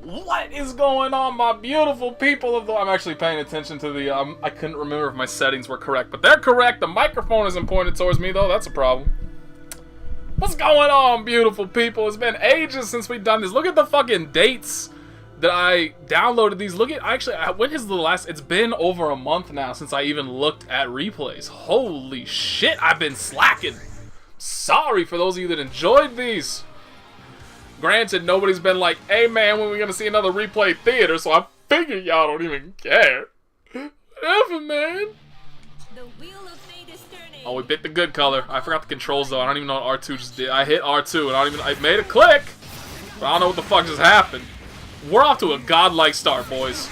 What is going on, my beautiful people of the... I'm actually paying attention to the... I couldn't remember if my settings were correct, but they're correct. The microphone isn't pointed towards me, though. That's a problem. What's going on, beautiful people? It's been ages since we've done this. Look at the fucking dates that I downloaded these. Look at... Actually, when is the last... It's been over a month now since I even looked at replays. Holy shit, I've been slacking. Sorry for those of you that enjoyed these. Granted, nobody's been like, hey man, when are we gonna see another replay theater? So I figure y'all don't even care. Whatever, man. The wheel of fate is turning. Oh, we picked the good color. I forgot the controls though. I don't even know what R2 just did. I hit R2 and I made a click. But I don't know what the fuck just happened. We're off to a godlike start, boys.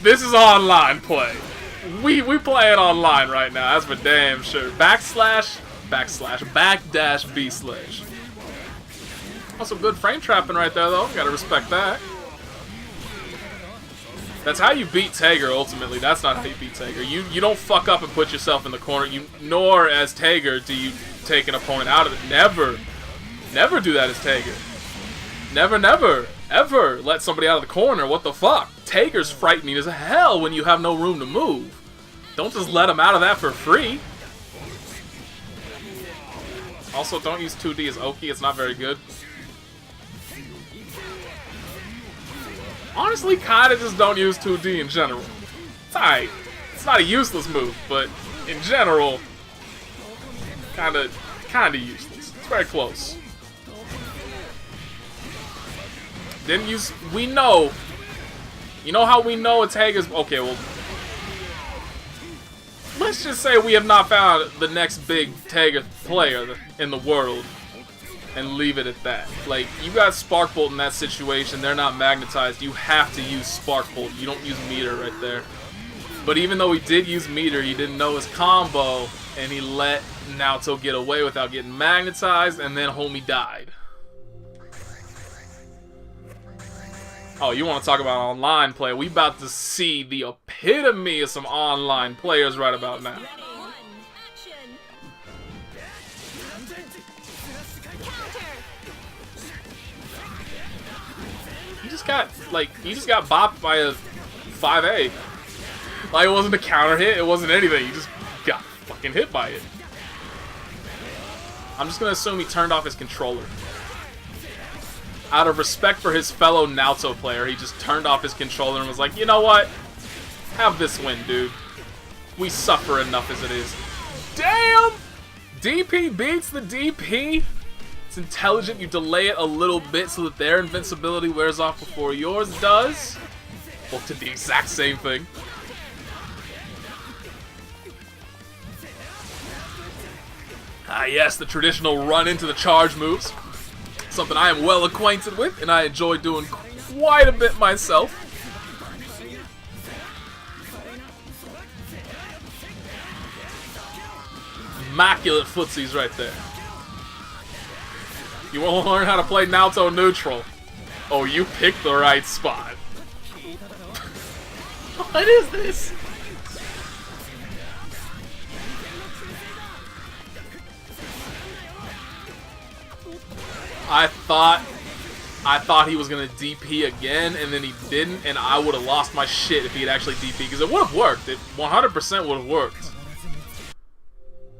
This is online play. We play it online right now. That's for damn sure. Backslash, backdash, B slash. Also, good frame trapping right there, though. Gotta respect that. That's how you beat Tager, ultimately. That's not how you beat Tager. You don't fuck up and put yourself in the corner. Nor, as Tager, do you take an opponent out of it. Never. Never do that as Tager. Never, ever let somebody out of the corner. What the fuck? Tager's frightening as hell when you have no room to move. Don't just let him out of that for free. Also, don't use 2D as Oki. It's not very good. Honestly, kinda just don't use 2D in general. It's alright. It's not a useless move, but in general, kinda useless. It's very close. Then use... We know... You know how we know it's Hager's... Okay, well... Let's just say we have not found the next big Tager player in the world. And leave it at that. Like, you got Spark Bolt in that situation. They're not magnetized. You have to use Spark Bolt. You don't use Meter right there. But even though he did use Meter, he didn't know his combo. And he let Naoto get away without getting magnetized. And then homie died. Oh, you want to talk about online play? We about to see the epitome of some online players right about now. He just got bopped by a 5A. Like, it wasn't a counter hit, it wasn't anything. He just got fucking hit by it. I'm just gonna assume he turned off his controller. Out of respect for his fellow Naoto player, he just turned off his controller and was like, you know what? Have this win, dude. We suffer enough as it is. Damn! DP beats the DP. It's intelligent. You delay it a little bit so that their invincibility wears off before yours does. Well, did the exact same thing. Ah, yes, the traditional run into the charge moves. Something I am well acquainted with, and I enjoy doing quite a bit myself. Immaculate footsies right there. You want to learn how to play Naoto neutral? Oh, you picked the right spot. What is this? I thought he was gonna DP again, and then he didn't, and I would have lost my shit if he had actually DP, because it would have worked. It 100% would have worked.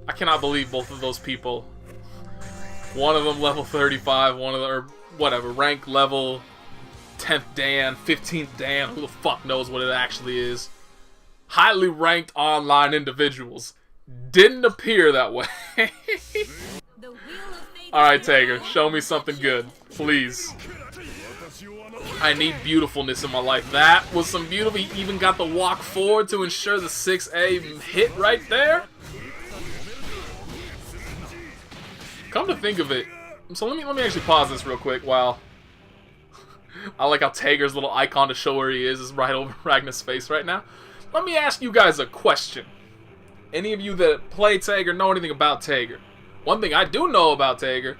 I cannot believe both of those people. One of them level 35, one of them, or whatever, rank level 10th Dan, 15th Dan, who the fuck knows what it actually is. Highly ranked online individuals. Didn't appear that way. Alright, Tager, show me something good. Please. I need beautifulness in my life. That was some beautiful. He even got the walk forward to ensure the 6A hit right there. Come to think of it. So let me actually pause this real quick while... I like how Tager's little icon to show where he is right over Ragna's face right now. Let me ask you guys a question. Any of you that play Tager know anything about Tager? One thing I do know about Tager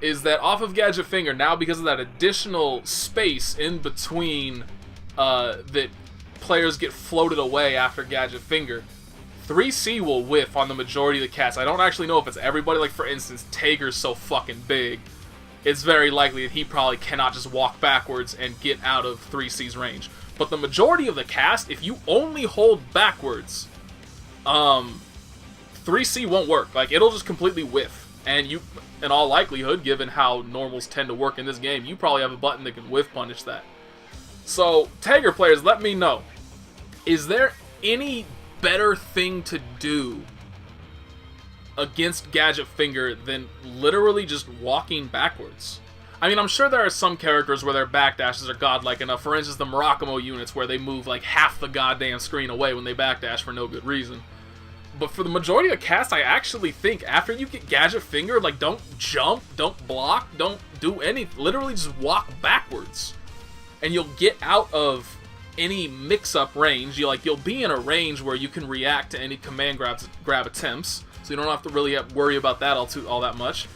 is that off of Gadget Finger, now because of that additional space in between that players get floated away after Gadget Finger, 3C will whiff on the majority of the cats. I don't actually know if it's everybody. Like, for instance, Tager's so fucking big it's very likely that he probably cannot just walk backwards and get out of 3C's range. But the majority of the cast, if you only hold backwards, 3C won't work. Like, it'll just completely whiff. And you, in all likelihood, given how normals tend to work in this game, you probably have a button that can whiff punish that. So, Tager players, let me know. Is there any better thing to do against Gadget Finger than literally just walking backwards? I mean, I'm sure there are some characters where their backdashes are godlike enough. For instance, the Murakumo units where they move like half the goddamn screen away when they backdash for no good reason. But for the majority of the cast, I actually think after you get Gadget Finger, like, don't jump, don't block, don't do anything. Literally just walk backwards. And you'll get out of any mix-up range. You'll be in a range where you can react to any command grab attempts. So you don't have to really worry about that all that much.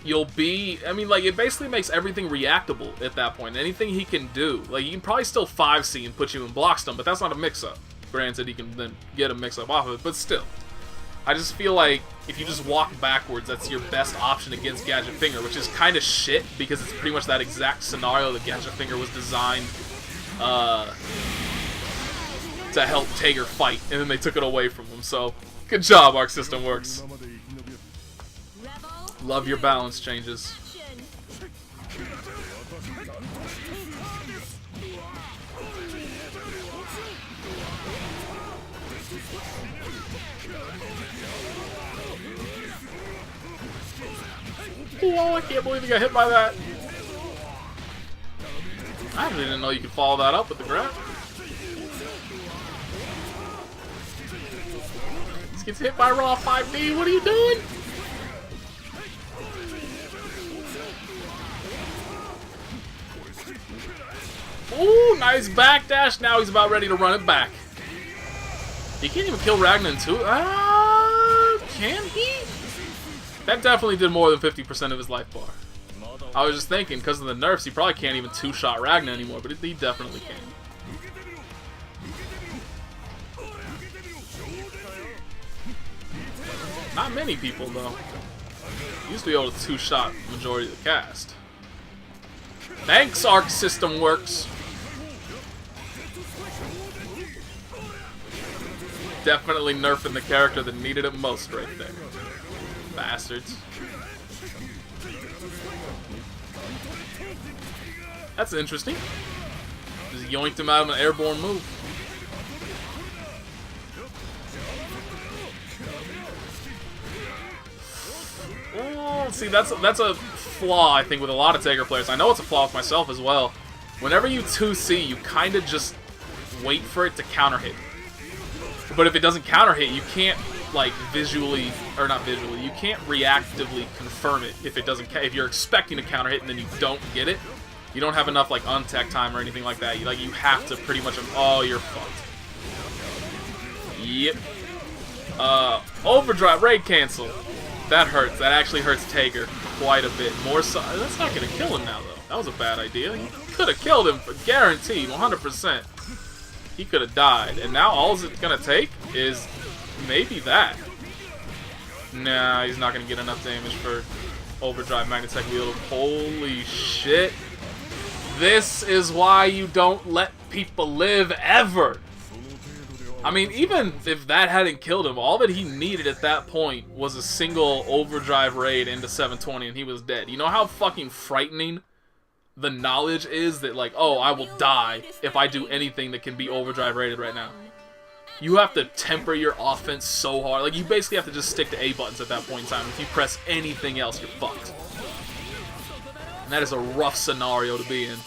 You'll be... I mean, like, it basically makes everything reactable at that point. Anything he can do. Like, he can probably still 5C and put you in block stun, but that's not a mix-up. Granted, he can then get a mix-up off of it, but still. I just feel like if you just walk backwards, that's your best option against Gadget Finger, which is kind of shit, because it's pretty much that exact scenario that Gadget Finger was designed to help Tager fight, and then they took it away from him, so good job, Arc System Works. Love your balance changes. Oh, I can't believe he got hit by that. I really didn't know you could follow that up with the grab. This gets hit by Raw 5D. What are you doing? Ooh, nice backdash. Now he's about ready to run it back. He can't even kill Ragna in 2. Can he? That definitely did more than 50% of his life bar. I was just thinking, because of the nerfs, he probably can't even two-shot Ragna anymore, but he definitely can. Not many people, though. Used to be able to two-shot majority of the cast. Thanks, Arc System Works. Definitely nerfing the character that needed it most right there. Bastards. That's interesting. Just yoinked him out of an airborne move. Ooh, see, that's a flaw, I think, with a lot of Tager players. I know it's a flaw with myself as well. Whenever you 2C, you kind of just wait for it to counter hit. But if it doesn't counter hit, you can't, like, visually, or not visually, you can't reactively confirm it if it doesn't, if you're expecting a counter hit and then you don't get it. You don't have enough, like, untech time or anything like that. You have to pretty much, oh, you're fucked. Yep. Overdrive, raid cancel. That hurts. That actually hurts Tager quite a bit. More so, that's not gonna kill him now, though. That was a bad idea. You could have killed him, for guaranteed, 100%. He could have died. And now all it's gonna take is maybe that. Nah, he's not gonna get enough damage for Overdrive Magnetech Wield. Holy shit. This is why you don't let people live ever. I mean, even if that hadn't killed him, all that he needed at that point was a single Overdrive raid into 720 and he was dead. You know how fucking frightening the knowledge is that, like, oh, I will die if I do anything that can be Overdrive rated right now. You have to temper your offense so hard. Like, you basically have to just stick to A buttons at that point in time. If you press anything else, you're fucked. And that is a rough scenario to be in.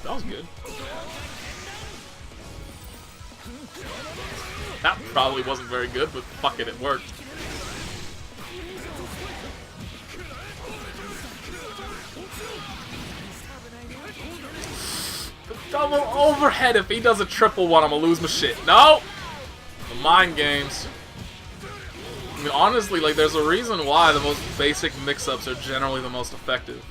That was good. That probably wasn't very good, but fuck it, it worked. The double overhead, if he does a triple one, I'm gonna lose my shit. No! The mind games. I mean, honestly, like, there's a reason why the most basic mix-ups are generally the most effective.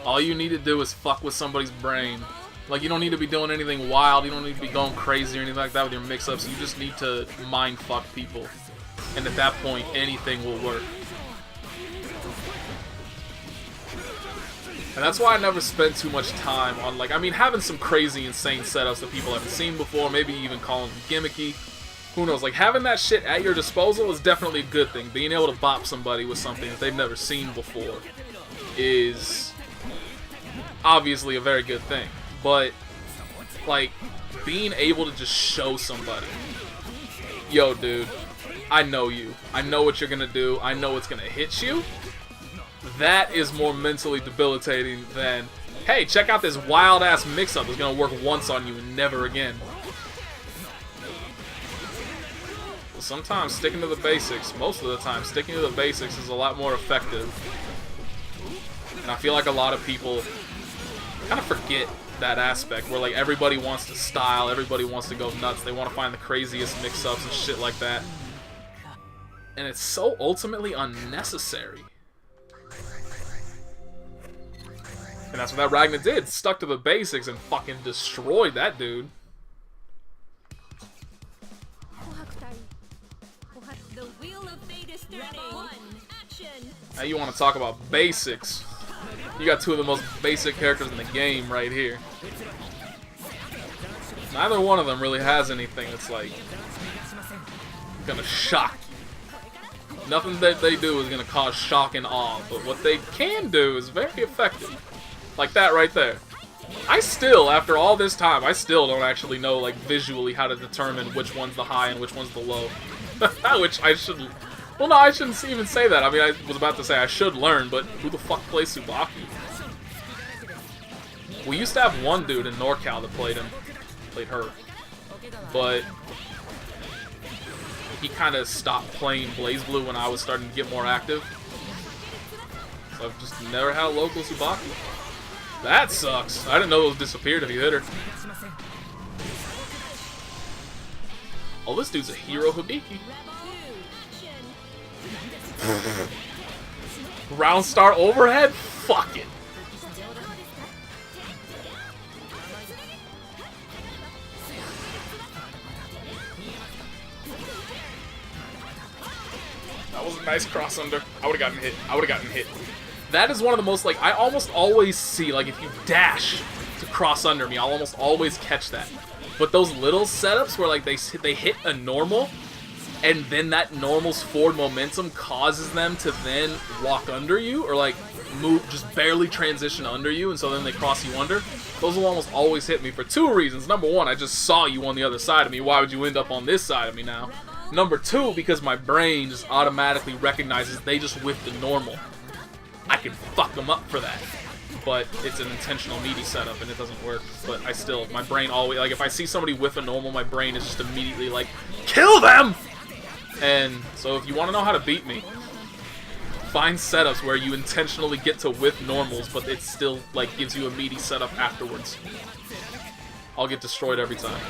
All you need to do is fuck with somebody's brain, Like, you don't need to be doing anything wild. You don't need to be going crazy or anything like that with your mix-ups. You just need to mind fuck people. And at that point, anything will work. And that's why I never spend too much time on, like, I mean, having some crazy, insane setups that people haven't seen before, maybe even calling them gimmicky. Who knows? Like, having that shit at your disposal is definitely a good thing. Being able to bop somebody with something that they've never seen before is obviously a very good thing. But, like, being able to just show somebody, yo, dude, I know you. I know what you're gonna do. I know it's gonna hit you. That is more mentally debilitating than, hey, check out this wild-ass mix-up that's gonna work once on you and never again. Sometimes sticking to the basics, most of the time, sticking to the basics is a lot more effective. And I feel like a lot of people kind of forget that aspect, where like everybody wants to style, everybody wants to go nuts, they want to find the craziest mix-ups and shit like that. And it's so ultimately unnecessary. And that's what that Ragna did. Stuck to the basics and fucking destroyed that dude. The wheel of fate is turning. Action. Now you want to talk about basics. You got two of the most basic characters in the game right here. Neither one of them really has anything that's like gonna shock you. Nothing that they do is gonna cause shock and awe, but what they can do is very effective. Like that right there. I still, after all this time, I still don't actually know, like, visually how to determine which one's the high and which one's the low. Which I should... Well, no, I shouldn't even say that. I mean, I was about to say I should learn, but who the fuck plays Tsubaki? We used to have one dude in NorCal that played him. Played her. But he kind of stopped playing BlazBlue when I was starting to get more active. So I've just never had a local Tsubaki. That sucks. I didn't know those disappeared if you hit her. Oh, this dude's a hero Hibiki. Round star overhead? Fuck it. That was a nice cross under. I would have gotten hit. I would have gotten hit. That is one of the most, like, I almost always see, like, if you dash to cross under me, I'll almost always catch that. But those little setups where, like, they hit a normal, and then that normal's forward momentum causes them to then walk under you, or, like, move, just barely transition under you, and so then they cross you under, those will almost always hit me for two reasons. Number one, I just saw you on the other side of me. Why would you end up on this side of me now? Number two, because my brain just automatically recognizes they just whiffed the normal. I can fuck them up for that. But it's an intentional meaty setup and it doesn't work. But I still, my brain always, like, if I see somebody whiff a normal, my brain is just immediately like, kill them! And so if you want to know how to beat me, find setups where you intentionally get to whiff normals, but it still, like, gives you a meaty setup afterwards. I'll get destroyed every time.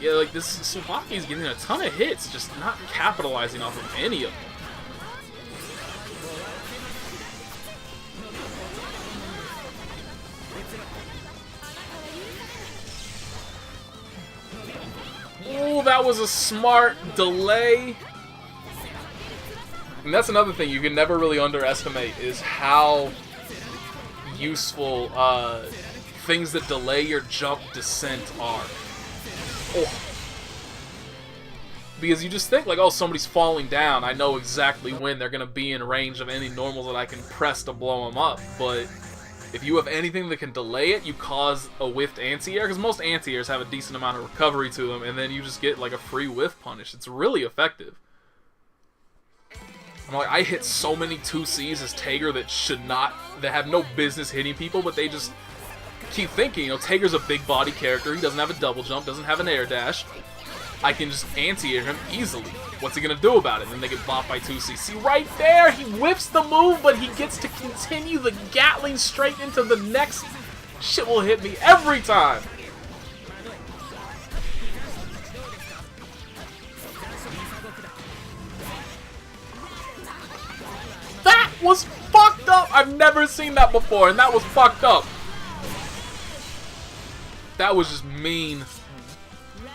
Yeah, like, this Tsubaki's getting a ton of hits, just not capitalizing off of any of them. Oh, that was a smart delay. And that's another thing you can never really underestimate, is how useful things that delay your jump descent are. Oh. Because you just think, like, oh, somebody's falling down, I know exactly when they're going to be in range of any normals that I can press to blow them up. But if you have anything that can delay it, you cause a whiffed anti-air, because most anti-airs have a decent amount of recovery to them, and then you just get, like, a free whiff punish. It's really effective. I'm like, I hit so many 2Cs as Tager that have no business hitting people, but they just keep thinking, you know, Tager's a big body character, he doesn't have a double jump, doesn't have an air dash. I can just anti-air him easily. What's he gonna do about it? And then they get bopped by 2C. See, right there, he whiffs the move, but he gets to continue the Gatling straight into the next. Shit will hit me every time. was fucked up. I've never seen that before, and that was fucked up. That was just mean.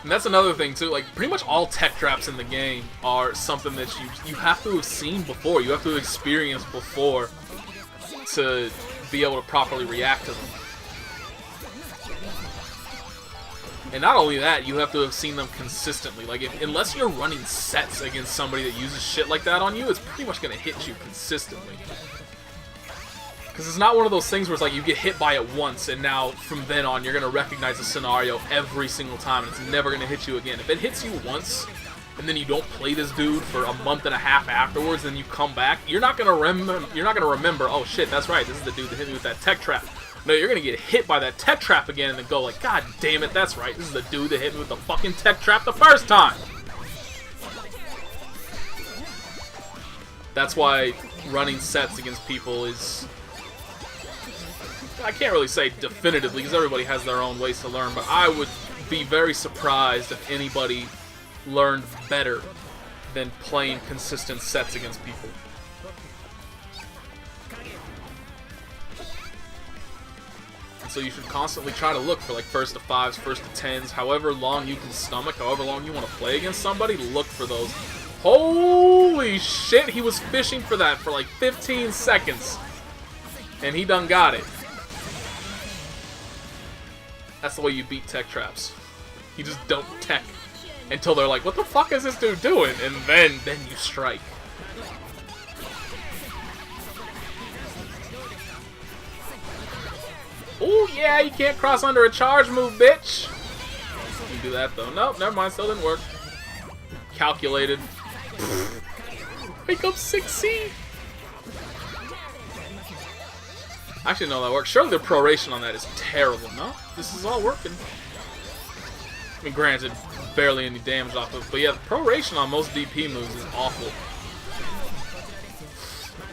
And that's another thing too, like pretty much all tech traps in the game are something that you have to have seen before, you have to have experienced before to be able to properly react to them. And not only that, you have to have seen them consistently. Like unless you're running sets against somebody that uses shit like that on you, it's pretty much gonna hit you consistently. Because it's not one of those things where it's like you get hit by it once and now from then on you're going to recognize the scenario every single time and it's never going to hit you again. If it hits you once and then you don't play this dude for a month and a half afterwards, then you come back, you're not going to remember, oh shit, that's right, this is the dude that hit me with that tech trap. No, you're going to get hit by that tech trap again and then go like, god damn it, that's right, this is the dude that hit me with the fucking tech trap the first time. That's why running sets against people is... I can't really say definitively because everybody has their own ways to learn, but I would be very surprised if anybody learned better than playing consistent sets against people. And so you should constantly try to look for like first to fives, first to tens, however long you can stomach, however long you want to play against somebody, look for those. Holy shit, he was fishing for that for like 15 seconds. And he done got it. That's the way you beat tech traps. You just don't tech until they're like, what the fuck is this dude doing? And then you strike. Oh yeah, you can't cross under a charge move, bitch. You do that though. Nope, never mind, still didn't work. Calculated. Wake up 6C. Actually, no, that works. Surely the proration on that is terrible, no? This is all working. I mean, granted, barely any damage off of it, but yeah, the proration on most DP moves is awful.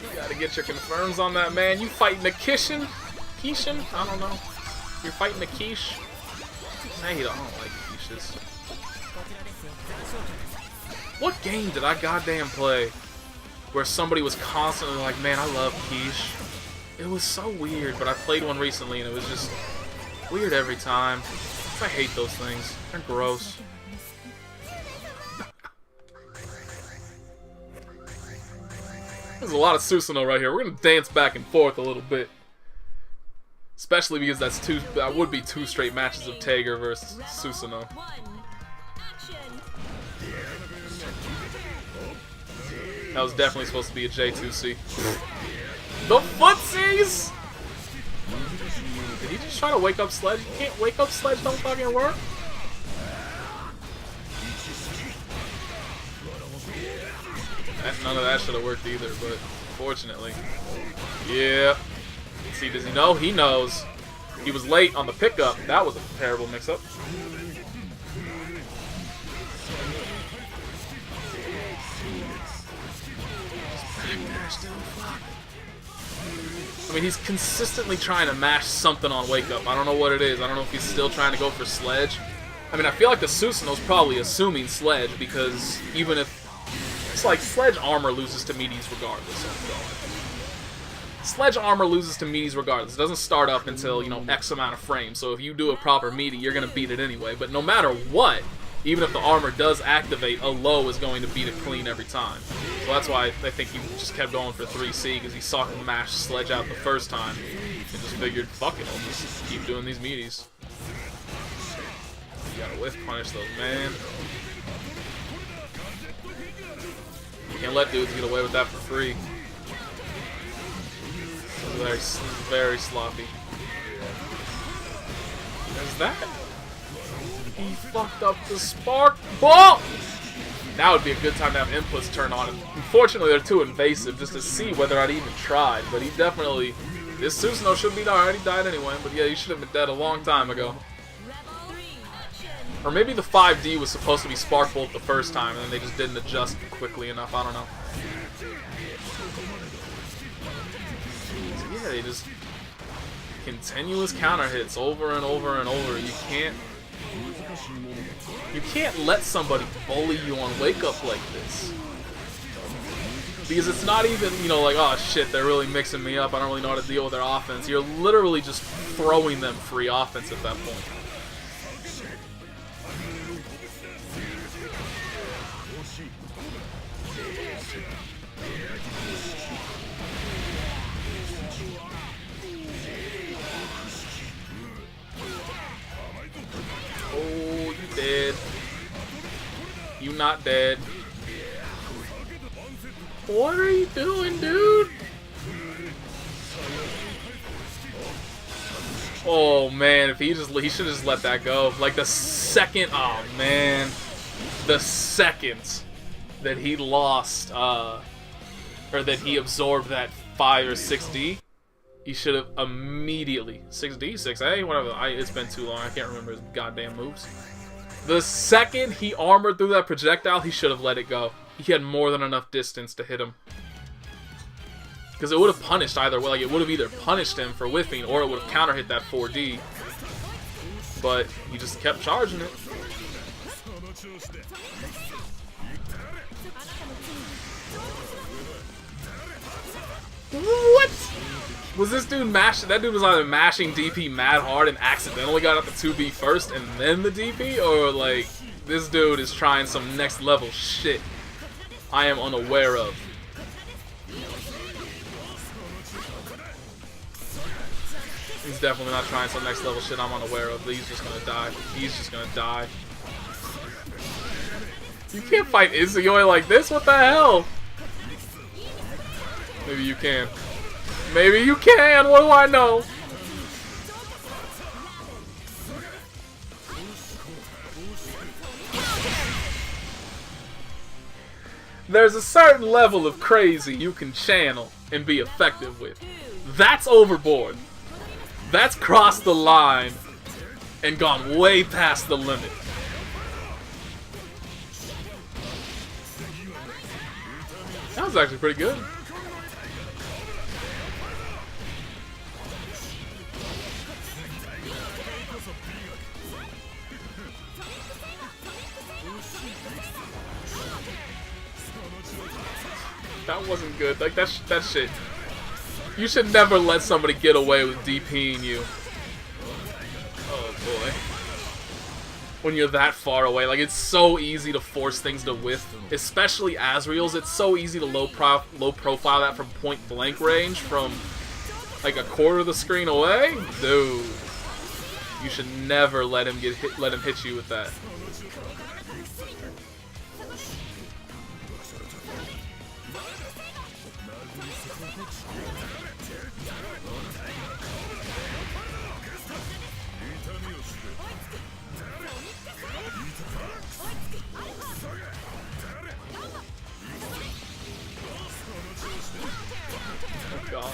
You gotta get your confirms on that, man. You fighting a Kishin? Kishin? I don't know. You're fighting a Quiche? I don't like Quiches. What game did I goddamn play where somebody was constantly like, man, I love Quiche? It was so weird, but I played one recently and it was just weird every time. I hate those things. They're gross. There's a lot of Susanoo right here. We're gonna dance back and forth a little bit. Especially because that would be two straight matches of Tager versus Susanoo. That was definitely supposed to be a J2C. The footsies! Did he just try to wake up Sledge? You can't wake up Sledge, don't fucking work. None of that should have worked either, but fortunately. Yeah. See, does he know? He knows. He was late on the pickup. That was a terrible mix-up. I mean, he's consistently trying to mash something on Wake Up. I don't know what it is. I don't know if he's still trying to go for Sledge. I mean, I feel like the Susanoo's probably assuming Sledge because even if... It's like Sledge armor loses to meaties regardless. Sledge armor loses to meaties regardless. It doesn't start up until, you know, X amount of frames. So if you do a proper meaty, you're going to beat it anyway. But no matter what, even if the armor does activate, a low is going to beat it clean every time. So that's why I think he just kept going for 3C, because he saw him mash Sledge out the first time. And just figured, fuck it, I'll just keep doing these meaties. You gotta whiff punish those, man. You can't let dudes get away with that for free. This is very sloppy. There's that. He fucked up the spark ball! Now would be a good time to have inputs turn on. Unfortunately, they're too invasive just to see whether I'd even tried. But he definitely... This Susanoo should be died. He died anyway. But yeah, he should have been dead a long time ago. Or maybe the 5D was supposed to be Spark Bolt the first time, and then they just didn't adjust quickly enough. I don't know. So yeah, they just... Continuous counter hits over and over and over. You can't let somebody bully you on Wake Up like this. Because it's not even, you know, like, oh shit, they're really mixing me up, I don't really know how to deal with their offense. You're literally just throwing them free offense at that point. Oh, you dead. You not dead. What are you doing, dude? Oh man, if he should have just let that go. Like the second, oh man, the second that he lost, or that he absorbed that 5 or 6D, he should have immediately 6D, 6A, whatever. It's been too long. I can't remember his goddamn moves. The second he armored through that projectile, he should have let it go. He had more than enough distance to hit him. Because it would have punished either way. Like, it would have either punished him for whiffing, or it would have counter hit that 4D. But he just kept charging it. What? Was this dude mashing? That dude was either mashing DP mad hard and accidentally got up to 2B first and then the DP, or like this dude is trying some next level shit I am unaware of. He's definitely not trying some next level shit I'm unaware of. He's just gonna die. He's just gonna die. You can't fight Izayoi like this. What the hell? Maybe you can. Maybe you can. What do I know? There's a certain level of crazy you can channel and be effective with. That's overboard. That's crossed the line and gone way past the limit. That was actually pretty good. That wasn't good. Like, that shit. You should never let somebody get away with DPing you. Oh, boy. When you're that far away. Like, it's so easy to force things to whiff. Especially Azrael's. It's so easy to low profile that from point blank range from, like, a quarter of the screen away. Dude. You should never let him hit you with that. God.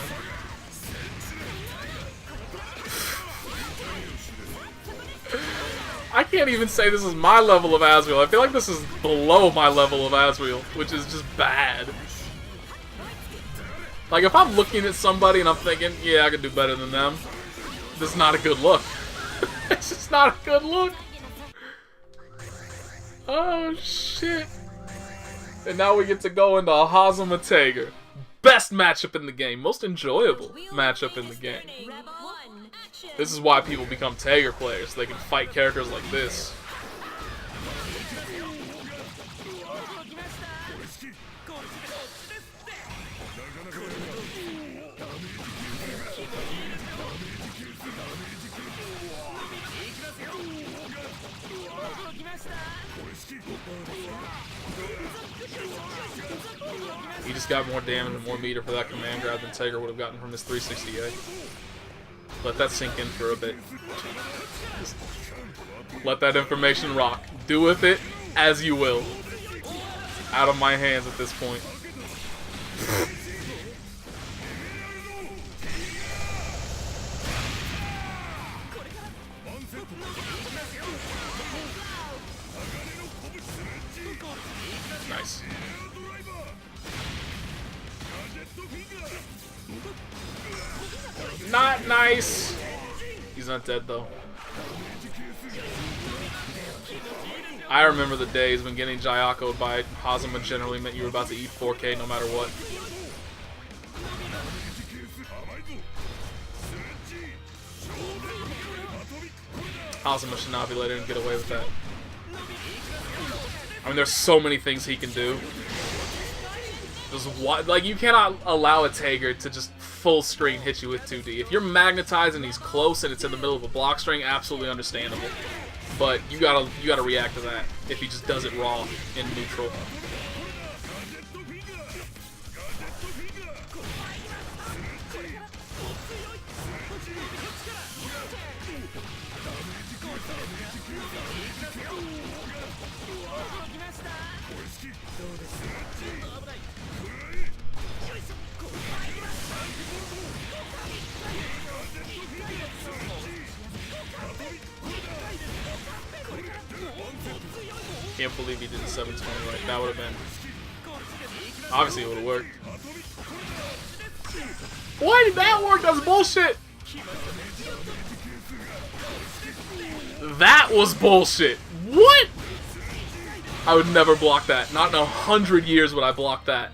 I can't even say this is my level of Azrael. I feel like this is below my level of Azrael, which is just bad. Like, if I'm looking at somebody and I'm thinking, yeah, I could do better than them, this is not a good look. It's just not a good look. Oh, shit. And now we get to go into Hazama Tager. Best matchup in the game. Most enjoyable matchup in the game. This is why people become Tager players. So they can fight characters like this. He just got more damage and more meter for that command grab than Tager would have gotten from his 368. Let that sink in for a bit. Just let that information rock. Do with it as you will. Out of my hands at this point. Nice. Not nice. He's not dead though. I remember the days when getting Jayako'd by Hazama generally meant you were about to eat 4K no matter what. Hazama should not be letting him get away with that. I mean, there's so many things he can do. Just what, like, you cannot allow a Tager to just full screen hit you with 2D. If you're magnetized and he's close and it's in the middle of a block string, absolutely understandable. But you gotta react to that if he just does it raw in neutral. Can't believe he did the 720 right. That would have been... Obviously it would have worked. Why did that work? That's bullshit! That was bullshit! What? I would never block that. Not in 100 years would I block that.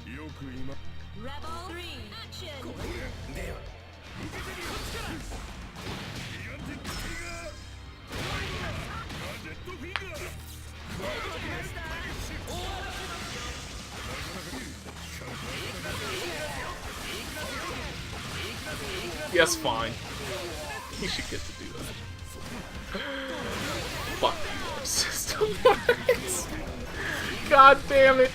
Yes, fine. He should get to do that. Fuck you, system. God damn it.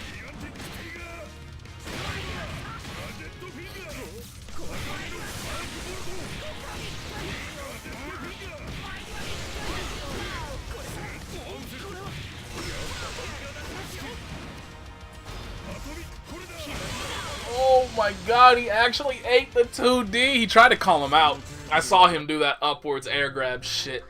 Oh my god, he actually ate the 2D. He tried to call him out. I saw him do that upwards air grab shit.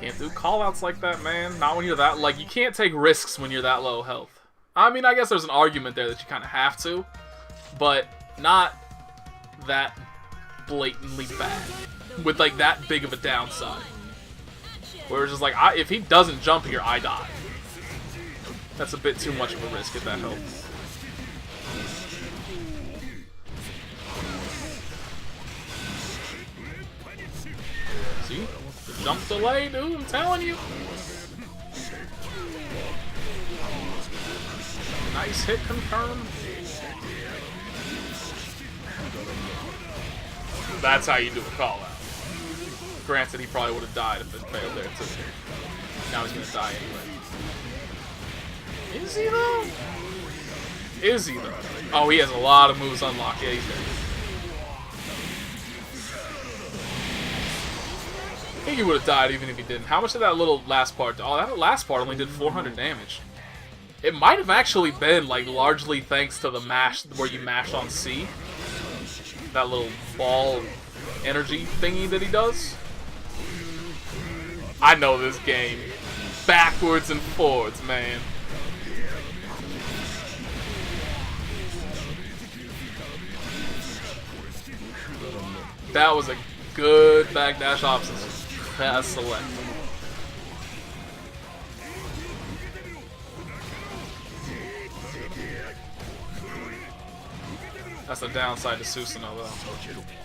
Can't do callouts like that, man. Not when you're that, like, you can't take risks when you're that low health. I mean, I guess there's an argument there that you kind of have to, but not that blatantly bad. With, like, that big of a downside. Where it's just like, if he doesn't jump here, I die. That's a bit too much of a risk at that health. See? The jump delay, dude, I'm telling you. Nice hit confirmed. That's how you do a call out. Granted, he probably would have died if it failed there too. Now he's gonna die anyway. Is he though? Is he though? Oh, he has a lot of moves unlocked. Yeah, he's dead. I think he would have died even if he didn't. How much did that little last part do? Oh, that last part only did 400 damage. It might have actually been, like, largely thanks to the mash, where you mash on C. That little ball energy thingy that he does. I know this game. Backwards and forwards, man. That was a good backdash option. Fast select. That's the downside to Susanoo, though.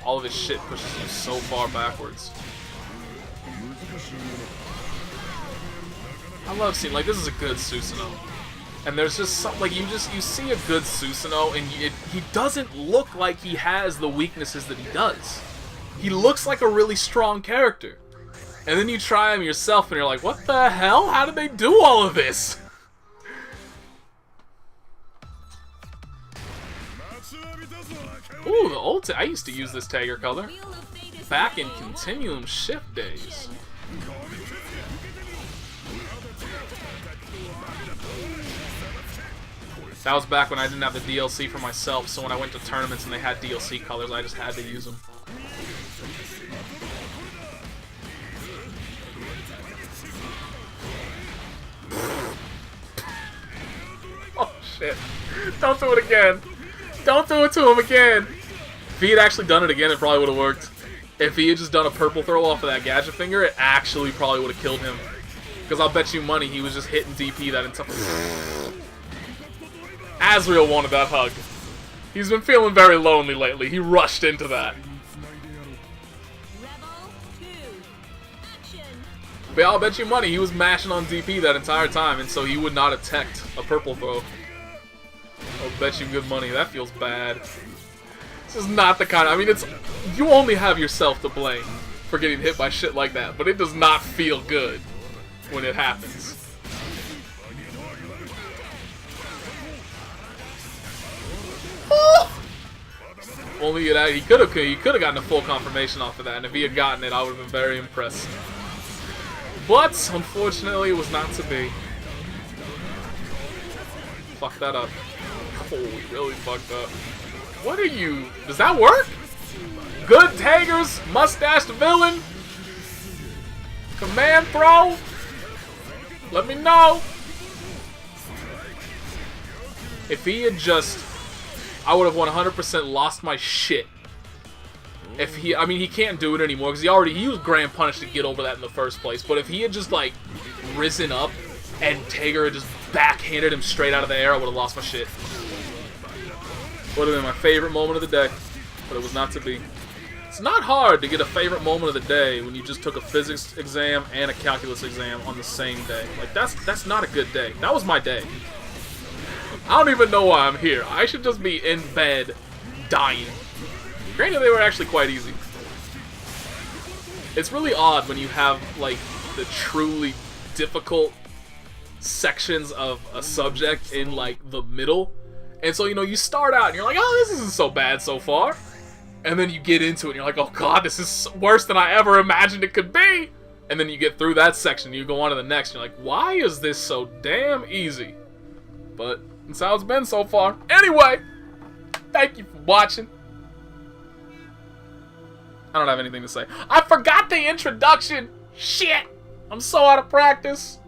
All of his shit pushes you so far backwards. I love seeing, like, this is a good Susanoo. And there's just something, like, you see a good Susanoo, and he doesn't look like he has the weaknesses that he does. He looks like a really strong character. And then you try him yourself, and you're like, what the hell? How did they do all of this? Ooh, the ult. I used to use this Tager color back in Continuum Shift days. That was back when I didn't have the DLC for myself, so when I went to tournaments and they had DLC colors, I just had to use them. Oh shit. Don't do it again. Don't do it to him again. If he had actually done it again, it probably would have worked. If he had just done a purple throw off of that gadget finger, it actually probably would have killed him. Because I'll bet you money he was just hitting DP that entire... Azrael wanted that hug. He's been feeling very lonely lately. He rushed into that. But I'll bet you money he was mashing on DP that entire time, and so he would not have teched a purple throw. I'll bet you good money. That feels bad. This is not the kind of... I mean, it's... You only have yourself to blame for getting hit by shit like that, but it does not feel good when it happens. Only that he could have gotten a full confirmation off of that, and if he had gotten it, I would have been very impressed. But unfortunately, it was not to be. Fuck that up. Oh, we really fucked up. What are you? Does that work? Good Taggers, mustached villain. Command throw. Let me know. If he had just... I would have 100% lost my shit. If he... I mean, he can't do it anymore because he was grand punished to get over that in the first place. But if he had just, like, risen up and Tager had just backhanded him straight out of the air, I would have lost my shit. Would have been my favorite moment of the day. But it was not to be. It's not hard to get a favorite moment of the day when you just took a physics exam and a calculus exam on the same day. Like, that's not a good day. That was my day. I don't even know why I'm here. I should just be in bed, dying. Granted, they were actually quite easy. It's really odd when you have, like, the truly difficult sections of a subject in, like, the middle. And so, you know, you start out and you're like, oh, this isn't so bad so far. And then you get into it and you're like, oh god, this is worse than I ever imagined it could be. And then you get through that section, you go on to the next, and you're like, why is this so damn easy? But that's how it's been so far. Anyway, thank you for watching. I don't have anything to say. I forgot the introduction. Shit, I'm so out of practice.